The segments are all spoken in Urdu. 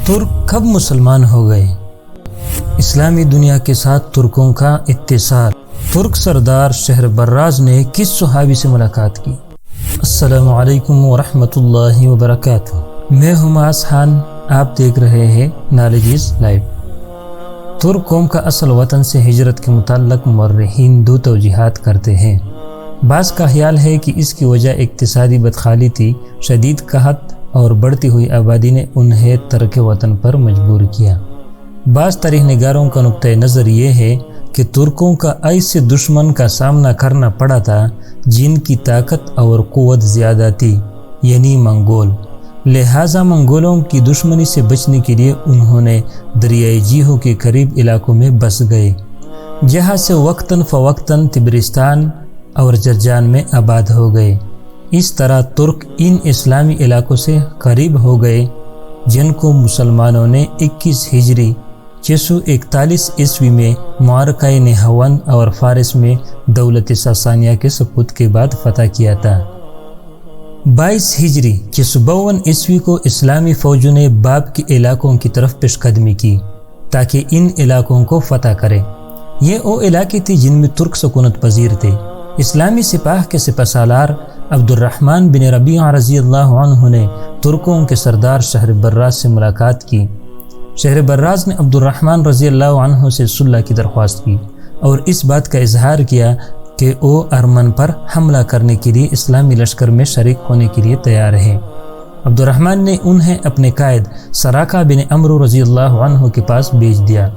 ترک کب مسلمان ہو گئے؟ اسلامی دنیا کے ساتھ ترکوں کا اتصال۔ ترک سردار شہر براز نے کس صحابی سے ملاقات کی؟ السلام علیکم ورحمۃ اللہ وبرکاتہ۔ میں حماس خان، آپ دیکھ رہے ہیں نالج از لائف۔ ترک قوم کا اصل وطن سے ہجرت کے متعلق مورخین دو توجیحات کرتے ہیں۔ بعض کا خیال ہے کہ اس کی وجہ اقتصادی بدحالی تھی، شدید قحط اور بڑھتی ہوئی آبادی نے انہیں ترک وطن پر مجبور کیا۔ بعض تاریخ نگاروں کا نقطہ نظر یہ ہے کہ ترکوں کا ایسے دشمن کا سامنا کرنا پڑا تھا جن کی طاقت اور قوت زیادہ تھی، یعنی منگول۔ لہٰذا منگولوں کی دشمنی سے بچنے کے لیے انہوں نے دریائے جیہو کے قریب علاقوں میں بس گئے، جہاں سے وقتاً فوقتاً تبرستان اور جرجان میں آباد ہو گئے۔ اس طرح ترک ان اسلامی علاقوں سے قریب ہو گئے جن کو مسلمانوں نے 21 ہجری 641 عیسوی میں معرکہ نہاوند اور فارس میں دولت ساسانیہ کے سقوط کے بعد فتح کیا تھا۔ 22 ہجری 652 عیسوی کو اسلامی فوجوں نے باب کے علاقوں کی طرف پیش قدمی کی تاکہ ان علاقوں کو فتح کرے۔ یہ وہ علاقے تھے جن میں ترک سکونت پذیر تھے۔ اسلامی سپاہ کے سپہ سالار عبد الرحمن بن ربیعہ رضی اللہ عنہ نے ترکوں کے سردار شہر براز سے ملاقات کی۔ شہر براز نے عبد الرحمن رضی اللہ عنہ سے صلح کی درخواست کی اور اس بات کا اظہار کیا کہ وہ ارمن پر حملہ کرنے کے لیے اسلامی لشکر میں شریک ہونے کے لیے تیار ہے۔ عبد الرحمن نے انہیں اپنے قائد سراقہ بن عمرو رضی اللہ عنہ کے پاس بھیج دیا۔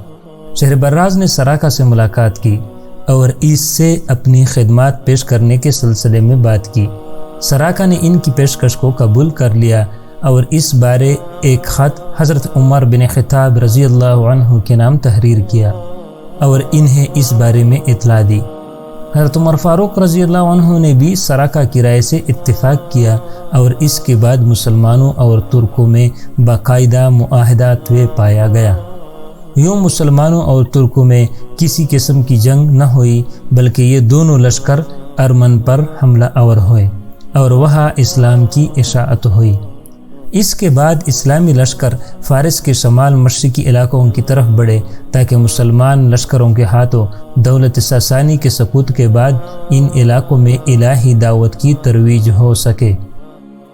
شہر براز نے سراقہ سے ملاقات کی اور اس سے اپنی خدمات پیش کرنے کے سلسلے میں بات کی۔ سراقہ نے ان کی پیشکش کو قبول کر لیا اور اس بارے ایک خط حضرت عمر بن خطاب رضی اللہ عنہ کے نام تحریر کیا اور انہیں اس بارے میں اطلاع دی۔ حضرت عمر فاروق رضی اللہ عنہ نے بھی سراقہ کی رائے سے اتفاق کیا اور اس کے بعد مسلمانوں اور ترکوں میں باقاعدہ معاہدہ طے پایا گیا۔ یوں مسلمانوں اور ترکوں میں کسی قسم کی جنگ نہ ہوئی، بلکہ یہ دونوں لشکر ارمن پر حملہ آور ہوئے اور وہاں اسلام کی اشاعت ہوئی۔ اس کے بعد اسلامی لشکر فارس کے شمال مشرقی علاقوں کی طرف بڑھے تاکہ مسلمان لشکروں کے ہاتھوں دولت ساسانی کے سقوط کے بعد ان علاقوں میں الہی دعوت کی ترویج ہو سکے۔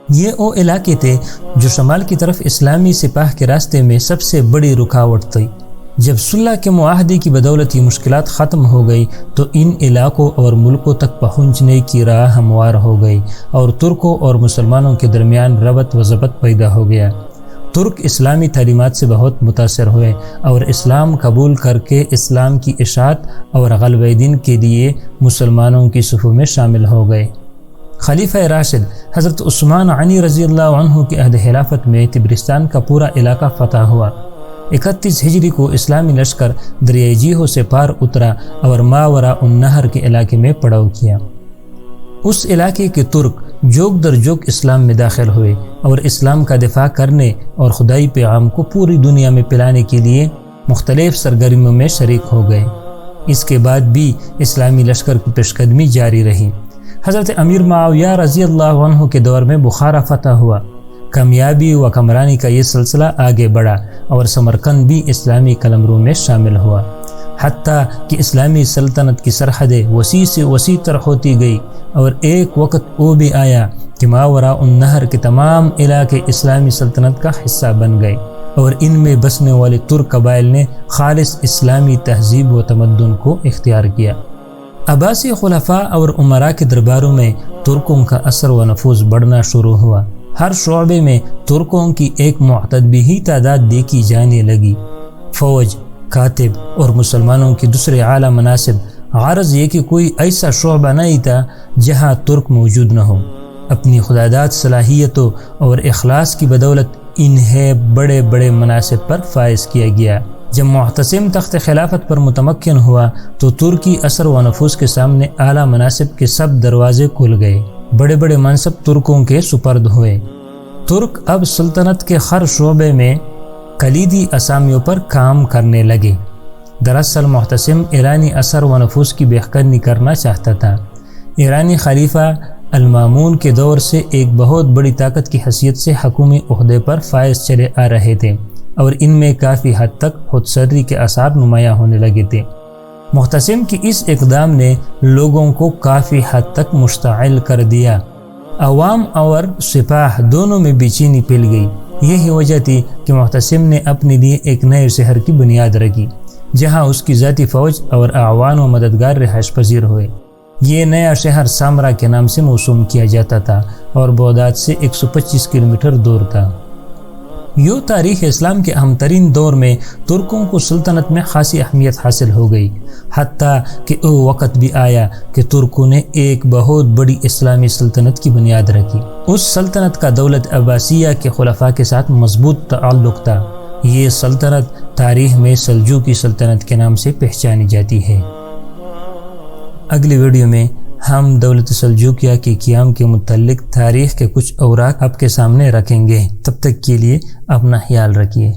یہ وہ علاقے تھے جو شمال کی طرف اسلامی سپاہ کے راستے میں سب سے بڑی رکاوٹ تھی۔ جب صلح کے معاہدے کی بدولت یہ مشکلات ختم ہو گئی تو ان علاقوں اور ملکوں تک پہنچنے کی راہ ہموار ہو گئی اور ترکوں اور مسلمانوں کے درمیان ربط و ضبط پیدا ہو گیا۔ ترک اسلامی تعلیمات سے بہت متاثر ہوئے اور اسلام قبول کر کے اسلام کی اشاعت اور غلبہ دین کے لیے مسلمانوں کی صفوں میں شامل ہو گئے۔ خلیفہ راشد حضرت عثمان غنی رضی اللہ عنہ کے عہد خلافت میں تبرستان کا پورا علاقہ فتح ہوا۔ 31 ہجری کو اسلامی لشکر دریائے جیہو سے پار اترا اور ماوراء النہر کے علاقے میں پڑاؤ کیا۔ اس علاقے کے ترک جوک در جوک اسلام میں داخل ہوئے اور اسلام کا دفاع کرنے اور خدائی پیغام کو پوری دنیا میں پھیلانے کے لیے مختلف سرگرمیوں میں شریک ہو گئے۔ اس کے بعد بھی اسلامی لشکر کی پیش قدمی جاری رہی۔ حضرت امیر معاویہ رضی اللہ عنہ کے دور میں بخارا فتح ہوا۔ کامیابی و کمرانی کا یہ سلسلہ آگے بڑھا اور سمرقند بھی اسلامی قلمرو میں شامل ہوا، حتیٰ کہ اسلامی سلطنت کی سرحدیں وسیع سے وسیع تر ہوتی گئی اور ایک وقت وہ بھی آیا کہ ماوراء النہر کے تمام علاقے اسلامی سلطنت کا حصہ بن گئے اور ان میں بسنے والے ترک قبائل نے خالص اسلامی تہذیب و تمدن کو اختیار کیا۔ عباسی خلفاء اور امراء کے درباروں میں ترکوں کا اثر و نفوذ بڑھنا شروع ہوا۔ ہر شعبے میں ترکوں کی ایک معتدبی ہی تعداد دیکھی جانے لگی۔ فوج، کاتب اور مسلمانوں کے دوسرے اعلیٰ مناصب، غرض یہ کہ کوئی ایسا شعبہ نہیں تھا جہاں ترک موجود نہ ہو۔ اپنی خداداد صلاحیتوں اور اخلاص کی بدولت انہیں بڑے بڑے مناصب پر فائز کیا گیا۔ جب معتصم تخت خلافت پر متمکن ہوا تو ترکی اثر و نفوذ کے سامنے اعلیٰ مناصب کے سب دروازے کھل گئے، بڑے بڑے منصب ترکوں کے سپرد ہوئے۔ ترک اب سلطنت کے ہر شعبے میں کلیدی اسامیوں پر کام کرنے لگے۔ دراصل معتصم ایرانی اثر و نفوذ کی بحقانی کرنا چاہتا تھا۔ ایرانی خلیفہ المامون کے دور سے ایک بہت بڑی طاقت کی حیثیت سے حکومی عہدے پر فائز چلے آ رہے تھے اور ان میں کافی حد تک خود سردی کے آثار نمایاں ہونے لگے تھے۔ محتسم کی اس اقدام نے لوگوں کو کافی حد تک مشتعل کر دیا۔ عوام اور سپاہ دونوں میں بے چینی پھیل گئی۔ یہی وجہ تھی کہ محتسم نے اپنے لیے ایک نئے شہر کی بنیاد رکھی، جہاں اس کی ذاتی فوج اور اعوان و مددگار رہائش پذیر ہوئے۔ یہ نیا شہر سامرا کے نام سے موسوم کیا جاتا تھا اور بغداد سے 125 کلومیٹر دور تھا۔ یوں تاریخ اسلام کے اہم ترین دور میں ترکوں کو سلطنت میں خاصی اہمیت حاصل ہو گئی، حتیٰ کہ وہ وقت بھی آیا کہ ترکوں نے ایک بہت بڑی اسلامی سلطنت کی بنیاد رکھی۔ اس سلطنت کا دولت عباسیہ کے خلفاء کے ساتھ مضبوط تعلق تھا۔ یہ سلطنت تاریخ میں سلجوقی سلطنت کے نام سے پہچانی جاتی ہے۔ اگلی ویڈیو میں ہم دولت سلجوقیہ کے قیام کے متعلق تاریخ کے کچھ اوراق آپ کے سامنے رکھیں گے۔ تب تک کے لیے اپنا خیال رکھیے۔